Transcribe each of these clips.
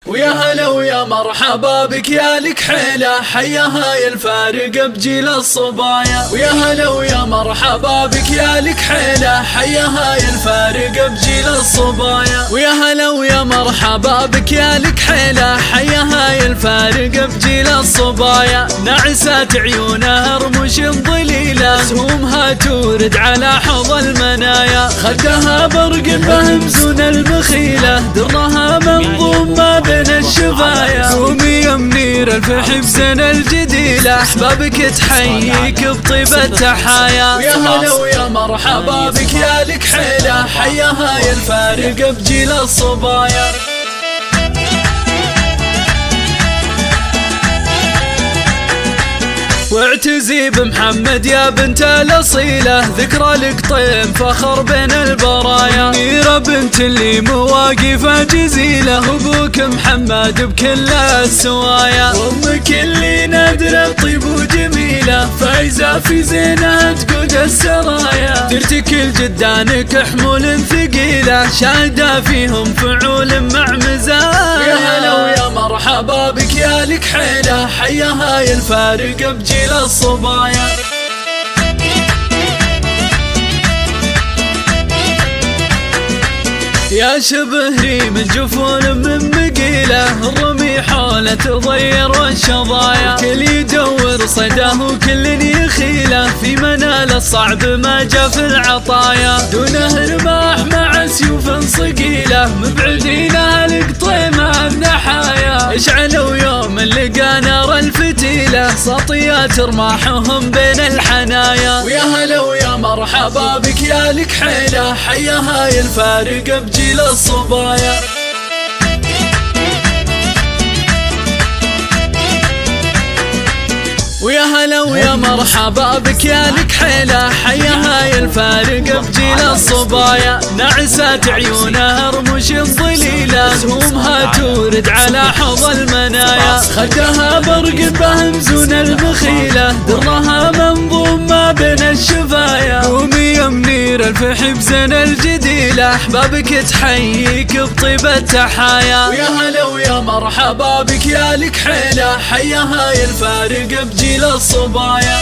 ويا هلا ويا مرحبا بك يا لك حيلة، حياها يا الفارق بجيل الصبايا. ويا هلا ويا مرحبا بك يا لك حيلة، حياها يا الفارق بجيل الصبايا. ويا هلا ويا مرحبا بك يا لك حيلة، حياها يا الفارق بجيل الصبايا. نعسات عيونها رموش ضليلة، سهومها تورد على حوض المنايا. خدها برق بهمزون المخيلة، درها منظوم ما بين الشفايا. قومي يا منير الفحم سنة الجديلة، احبابك تحييك بطيب التحايا. ويا هلا ويا مرحبا بك يا لك حيلة، حياها يا الفارق بجيل الصبايا. واعتزي بمحمد يا بنت الأصيلة، ذكرى لك طيب فخر بين البرايا. منيرة بنت اللي مواقفها جزيلة، أبوك محمد بكل السوايا. وأمك اللي نادرة طيب وجميلة، فايزة في زينها تقود السرايا. ترتكل جدانك حمول ثقيلة، شاهدة فيهم فعول مع مزايا. يا هلا ويا مرحبا بك يا لك حيلة، حياها يا الفارق بجيل الصبايا. يا شبهري من جفون من مقيلة، الرمي حوله تضير والشظايا. كل يدور صداه وكل يخيله، في منال الصعب ما جا في العطايا. دونه رماح مع سيوف صقيلة، مبعدين القطيمة النحايا. اشعلوا يوم لقى نار الفتيلة، سطيات رماحهم بين الحنايا. ويا هلا ويا مرحبا بك يا لك حيلة، حياها يا الفارق بجيل الصبايا. ويا هلا ويا مرحبا بك يا لك حيلة، حياها يا الفارق بجيل الصبايا. نعسات عيونها رموش ضليلة، سهومها تورد على حوض المنايا. خدها برق بهمزون المخيلة، درها منظوم ما بين الشفايا. قومي يا منير الفحم سنة الجديلة، احبابك تحييك بطيب التحايا. ويا هلا ويا مرحبا بك يا لك حيلة، حياها يا الفارق بجيل الصبايا.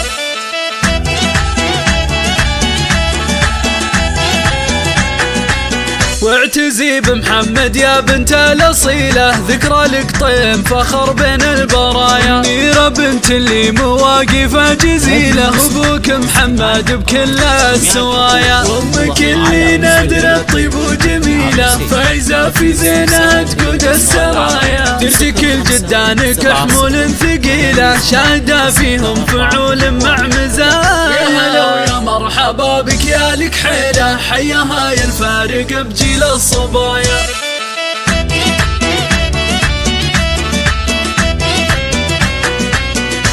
واعتزي بمحمد يا بنت الأصيلة، ذكرى لك طيب فخر بين البرايا. منيرة بنت اللي مواقفها جزيلة، أبوك محمد بكل السوايا. وأمك اللي نادرة طيب وجميلة، فايزة في زينها تقود السرايا. ترتكل جدانك حمول ثقيلة، شاهدة فيهم فعول مع مزايا. يا هلا ويا مرحبا بك يا لك حيلة، حياها يا الفارق بجيل الصبايا.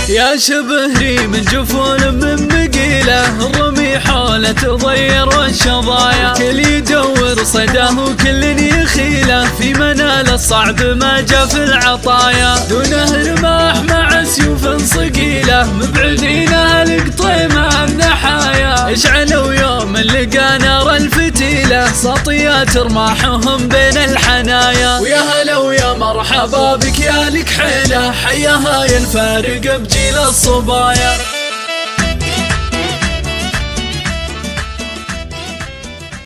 يا شبهري من جفون من مقيلة، الرمي حوله تضير والشظايا. كل يدور صداه وكل يخيله، في منال الصعب ما جا في العطايا. دونه رماح مع سيوف صقيلة، مبعدين القطيمة النحايا. اشعلوا يوم لقى نار الفتيلة، سطيات رماحهم بين الحنايا. ويا هلا ويا مرحبا بك يا لك حيلة، حياها يا الفارق بجيل الصبايا.